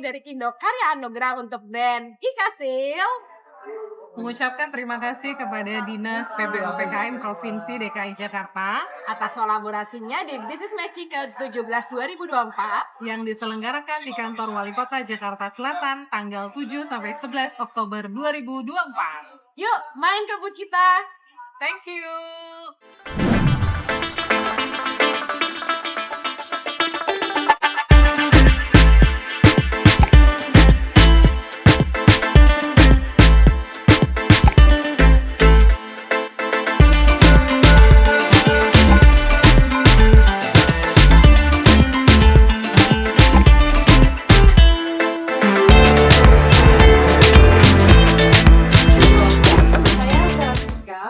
dari Indo Karya Anugerah untuk brand Ikasil. Mengucapkan terima kasih kepada Dinas PPOPKM Provinsi DKI Jakarta atas kolaborasinya di Business Matching ke-17 2024 yang diselenggarakan di Kantor Wali Kota Jakarta Selatan tanggal 7 sampai 11 Oktober 2024. Yuk, main ke booth kita. Thank you.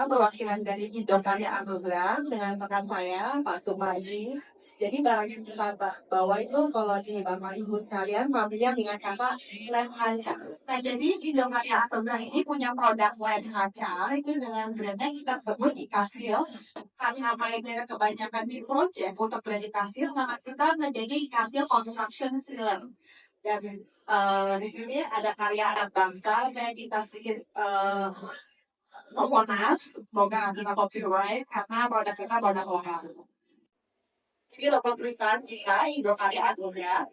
Perwakilan dari Indo Karya Anugerah dengan rekan saya Pak Sumadi. Jadi barang yang kita bawa itu kalau di Bapak Ibu sekalian familiar dengan kata lem kaca. Nah jadi Indo Karya Anugerah ini punya produk lem kaca itu dengan brandnya kita sebut Ikasil. Karena mainnya kebanyakan di project untuk brand Ikasil, nama kita menjadi Ikasil Construction Sealer. Dan di sini ada karya anak bangsa. Saya kita sedikit Monas, semoga kita copyright karena produk kita produk lokal. Ini logo perusahaan kita, Indo Karya Anugerah.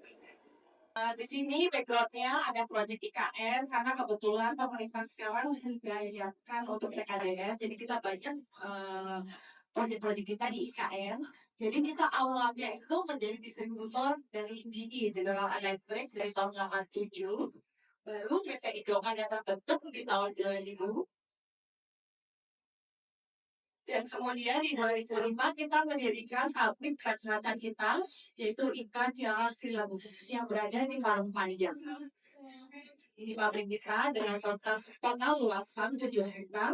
Di sini backgroundnya ada proyek IKN karena kebetulan pemerintah sekarang menggayatkan untuk PKDS, jadi kita banyak proyek-proyek kita di IKN. Jadi kita awalnya itu menjadi distributor dari GE, General Electric dari tahun 87. Baru PT Indo Karya terbentuk di tahun 2000. Dan kemudian di 2005 kita mendirikan pabrik kaca kita, yaitu Ika Ciala Silabuk yang berada di Parung Panjang. Ini pabrik kita dengan total luasan 7 hektar.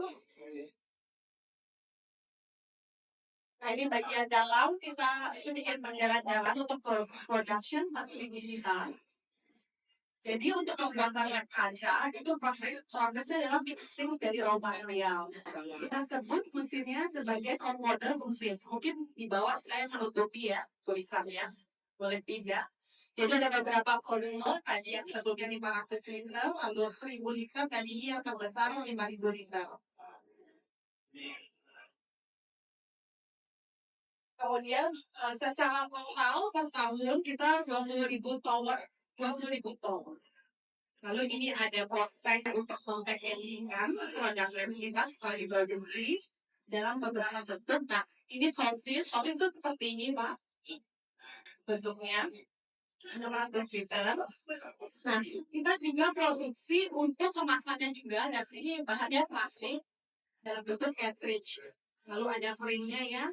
Nah ini bagian dalam kita sedikit berjalan-jalan untuk production facility kita. Jadi untuk pembuatan lem kaca itu prosesnya adalah mixing dari raw material. Kita sebut mesinnya sebagai converter mesin. Mungkin di bawah saya menutupi ya tulisannya, boleh tidak. Jadi ada beberapa volume tadi yang sebelumnya 500 liter, lalu 1000 liter, dan ini yang terbesar 5000 liter. Kemudian secara total per tahun kita 20.000 ton. Lalu ini ada proses untuk mempackagingan produk lem kita setelah diproduksi dalam beberapa bentuk. Nah, ini sosis itu seperti ini, Pak. Bentuknya 600 liter. Nah, kita juga produksi untuk kemasannya juga. Dan ini bahannya plastik dalam bentuk cartridge. Lalu ada keringnya ya.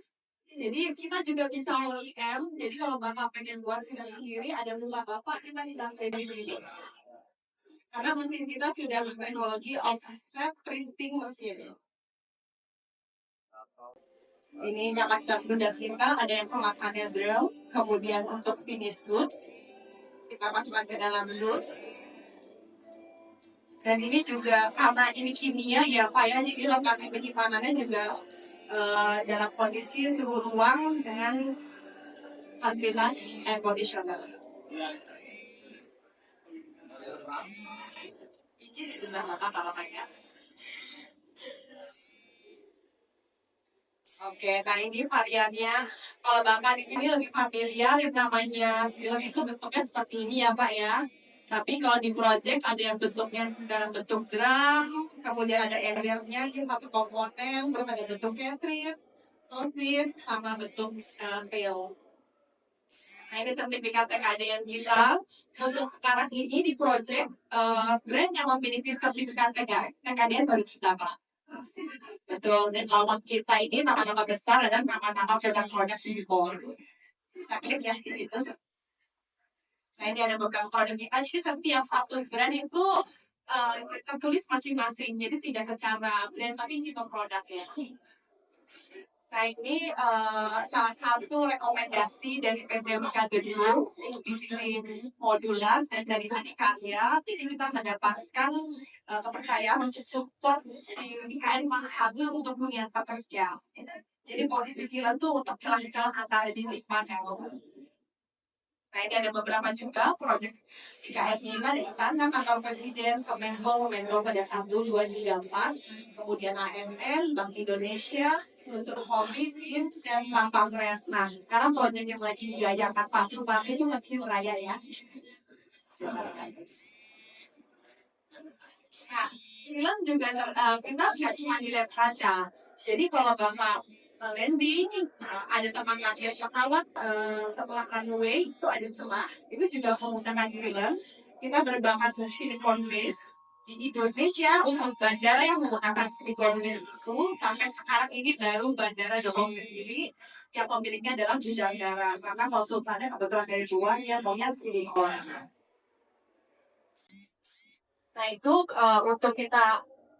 Jadi kita juga bisa OEM. Jadi kalau Bapak pengen buat sendiri, ada rumah Bapak, kita bisa di sini. Karena mesin kita sudah berteknologi offset printing mesin. Ini kapasitas gudang kita, ada yang pemakannya drill, kemudian untuk finish good, kita masukkan ke dalam loop. Dan ini juga karena ini kimia ya Pak ya, jadi lokasi penyimpanannya juga dalam kondisi suhu ruang dengan fasilitas air conditioner. Ini di sebelah mana Pak? Oke, nah ini variannya. Kalau Bapak di sini lebih familiar, yang namanya silet itu bentuknya seperti ini ya Pak ya. Tapi kalau di project ada yang bentuknya dalam bentuk drum, kemudian ada airnya, ini satu komponen, terus ada bentuk cartridge, sosis, sama bentuk pail. Nah ini sertifikat TKDN kita. Untuk sekarang ini di project brand yang memiliki sertifikat TKDN baru kita Pak. Betul, dan lawan kita ini nama-nama besar dan nama-nama produk-produk impor. Bisa klik ya di situ. Nah ini ada beberapa produk kita, jadi setiap satu brand itu tertulis masing-masing, jadi tidak secara brand tapi ini produknya. Nah ini salah satu rekomendasi dari PT Mekagedu untuk divisi modular dan dari Adikarya. Ini kita mendapatkan kepercayaan untuk support di IKN masa satu untuk dunia pekerja. Jadi posisi silat tuh untuk celah-celah antara di lingkungan. Nah, ini ada beberapa juga proyek IKN kita dari sana, kantor presiden, Menko pada 1, 2, 3, 4, kemudian ASN, Bank Indonesia, unsur hobi, BIN, dan Pampagres. Nah, sekarang proyek yang lagi diajarkan Pak Supardi itu Masjid Raya ya. Nah, film juga kita nggak cuma dilihat kaca. Jadi kalau Bapak landing, ada teman rakyat pesawat, setelah runway itu ada celah, itu juga menggunakan film. Kita berbakat silikon base di Indonesia untuk bandara yang menggunakan silikon base itu sampai sekarang ini baru bandara Jogong sendiri yang pemiliknya adalah Bidangara karena konsultannya kebetulan dari luar yang maunya silikon. Nah itu untuk kita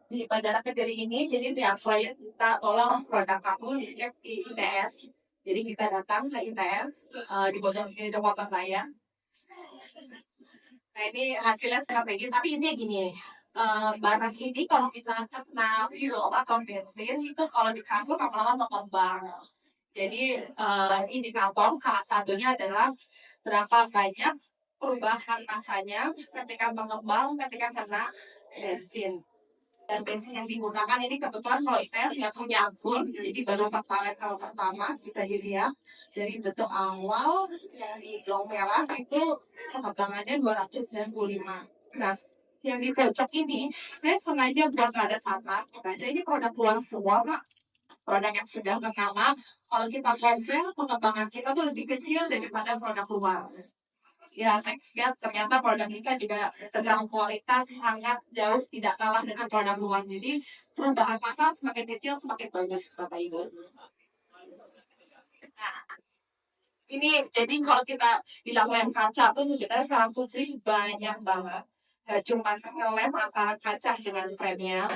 di Bandara Kediri ini, jadi pihak klien kita tolong produk kamu dicek di ITS. Jadi kita datang ke ITS, di bawah sini ada foto saya. Nah ini hasilnya seperti ini, tapi ini gini, barang ini kalau misalnya kena fuel atau bensin, itu kalau dicampur lama-lama mengembang. Jadi indikator salah satunya adalah berapa banyak perubahan masanya ketika mengembang, ketika kena bensin. Dan bensin yang digunakan ini kebetulan kalau ITS ya punya akun, jadi baru pertama kita dilihat dari bentuk awal yang di blok merah itu pengembangannya 295. Nah, yang di pojok ini saya sengaja buat ada sama, makanya ini produk luar semua Pak. Produk yang sudah pertama, kalau kita compare pengembangan kita tuh lebih kecil daripada produk luar. Ya, teksnya ternyata produk kita juga secara kualitas sangat jauh tidak kalah dengan produk luar. Jadi perubahan pasar semakin kecil semakin bagus, Bapak Ibu. Nah, ini jadi kalau kita bilang lem kaca tuh sebenarnya secara fungsi banyak banget. Gak cuma ngelem antara kaca dengan frame-nya.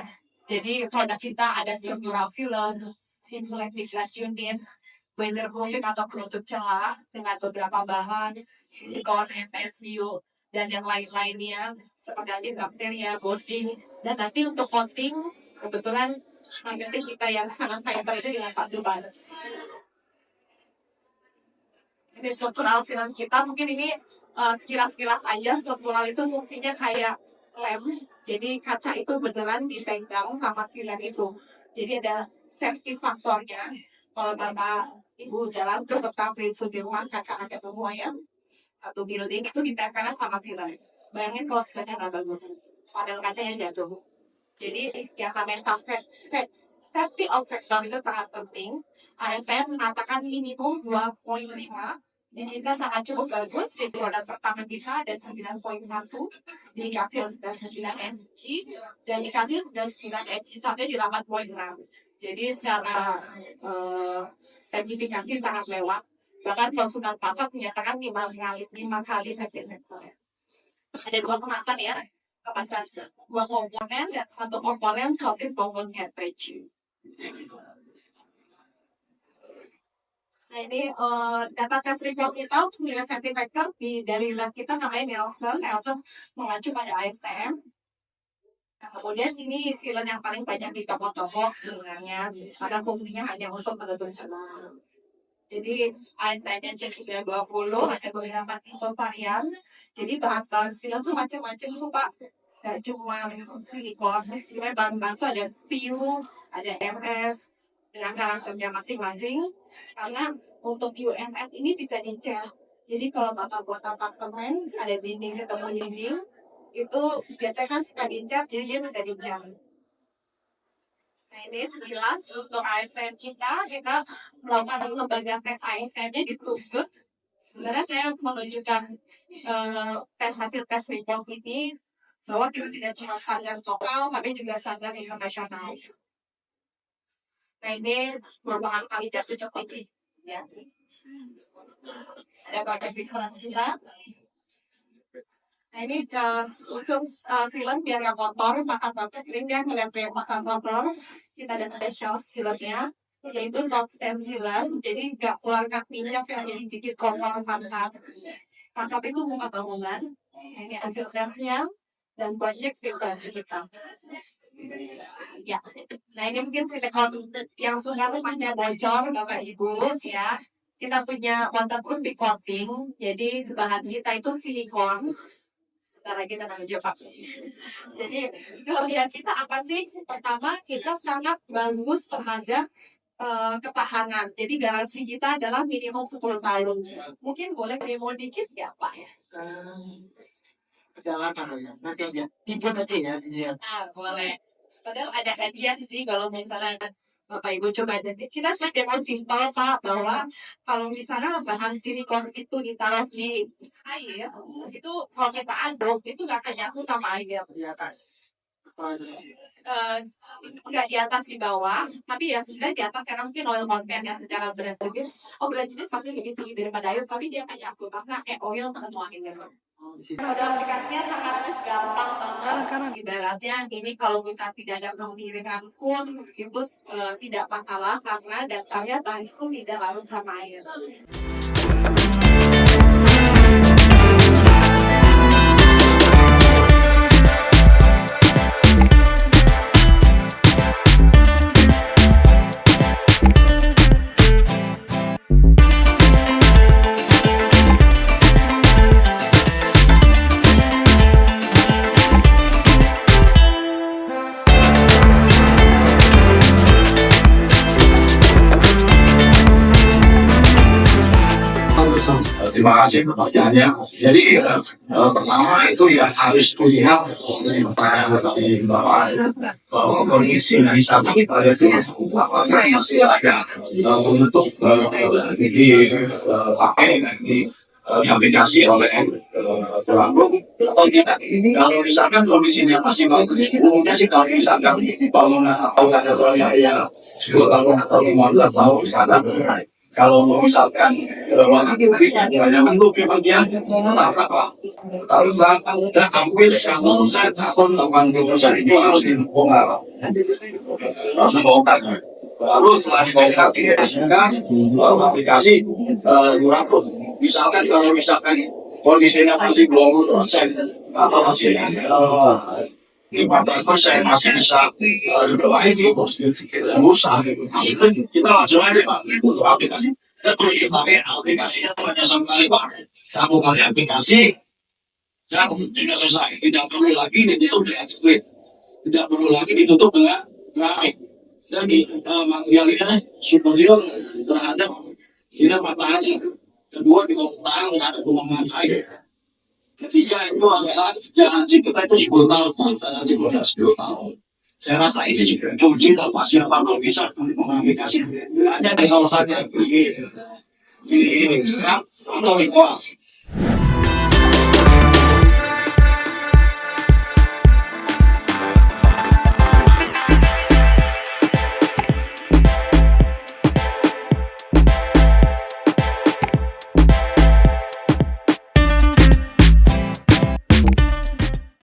Jadi produk kita ada structural filler, insulating glass unit, weatherproofing atau penutup celah dengan beberapa bahan, silikon, MSU, dan yang lain-lainnya seperti antibakteria, bonding, dan nanti untuk coating kebetulan marketing kita yang sangat fiber itu dengan Pak Duban. Ini struktural silang kita mungkin ini sekilas-sekilas aja. Struktural itu fungsinya kayak lem, jadi kaca itu beneran dipegang sama silang itu. Jadi ada safety faktornya. Kalau Bapak Ibu jalan tuh tetap di Sudirman kaca-kaca semua ya, atau building itu ditempelkan sama silang. Bayangin kalau silangnya nggak bagus, padahal kacanya jatuh. Jadi yang namanya safety of factor itu sangat penting. ASN mengatakan minimum 2,5. Jadi kita sangat cukup bagus. Di produk pertama kita ada 9,1, dikasih 99 SG, dan dikasih 99 SG sampai di 8,6. Jadi secara spesifikasi sangat lewat. Bahkan konsultan pasar menyatakan 5 kali safety factor. Ada 2 kemasan ya, kemasan 2 komponen dan 1 komponen sosis maupun cartridge. Nah ini data tes report kita untuk nilai safety factor dari lab kita namanya Nelson mengacu pada ASTM. Kemudian ini silen yang paling banyak di toko-toko sebenarnya, pada fungsinya hanya untuk menutup celah. Jadi ASTM-nya sudah 20, ada beberapa tipe varian. Jadi bahan silen tuh macam-macam tuh Pak. Gak cuma silikon, sebenarnya bahan-bahan tuh ada PU, ada MS, dengan karakternya masing-masing. Karena untuk UMS ini bisa dicat. Jadi kalau Bapak buat apartemen, ada dinding ketemu dinding, itu biasanya kan suka dicat, jadi dia bisa dicat. Nah ini sekilas untuk ASN kita melakukan lembaga tes ASN-nya di Tusut. Sebenarnya saya menunjukkan hasil tes report ini bahwa kita tidak cuma standar lokal, tapi juga standar internasional. Nah ini merupakan validasi seperti ya. Ada banyak diferensi. Nah ini khusus silen biar yang kotor, pasang bapak ini dia ngeliat yang pasang kotor. Kita ada spesial silennya, yaitu non stem silen. Jadi nggak keluarkan minyak yang jadi bikin kotor fasad. Fasad itu rumah bangunan. Ini hasil tesnya dan project diferensi kita. Ya, nah ini mungkin silikon yang suka rumahnya bocor Bapak Ibu ya. kita punya waterproof coating. Jadi bahan kita itu silikon. Sebentar lagi kita menuju Pak. Jadi kelebihan kita apa sih? Pertama, kita sangat bagus terhadap ketahanan. Jadi garansi kita adalah minimum 10 tahun. Mungkin boleh demo dikit nggak Pak ya? Perjalanan ya, nanti aja. Tipe nanti ya. Boleh. Padahal ada hadiah sih kalau misalnya Bapak Ibu coba jadi kita sudah demo simpel Pak bahwa kalau misalnya bahan silikon itu ditaruh di air itu kalau kita aduk itu nggak akan jatuh sama air Di atas. nggak di atas di bawah tapi ya sebenarnya di atas karena mungkin oil content ya secara berat jenis pasti lebih tinggi daripada air tapi dia kayak jatuh karena oil ketemu airnya. Udah aplikasinya sangat gampang banget. Ibaratnya ini kalau misalnya tidak ada pengiringan pun itu tidak masalah karena dasarnya bahan itu tidak larut sama air. Terima kasih pertanyaannya. Jadi pertama itu ya harus kuliah bahwa kondisi di sana kita itu apakah masih ada untuk dipakai di aplikasi oleh pelaku atau tidak. Kalau misalkan kondisinya masih bagus, umumnya sih kalau misalkan bangunan atau kantornya ya 10 tahun atau 15 tahun misalkan. Kalau misalkan banyak untuk bagian apa kalau sudah hampir 100% atau 80% itu harus dibongkar, harus dibongkar. Lalu setelah dibongkar aplikasi dirangkum. Misalkan kalau kondisinya masih 20% atau masih 15% masih bisa diperbaiki di rusak. Itu kita langsung aja Pak untuk aplikasi. Dan perlu dipakai aplikasinya hanya satu kali Pak. Satu kali aplikasi dan tidak selesai. Tidak perlu lagi ditutup dengan split. Tidak perlu lagi ditutup dengan keramik. Dan dialihkan superior terhadap sinar matahari. Kedua ditopang dengan tulangan air. Ketiga itu adalah garansi kita itu 10 tahun, garansi kita 10 tahun. Saya rasa ini juga kunci kalau siapa belum bisa mengaplikasi. Hanya teknologi di sekarang atau ikhlas.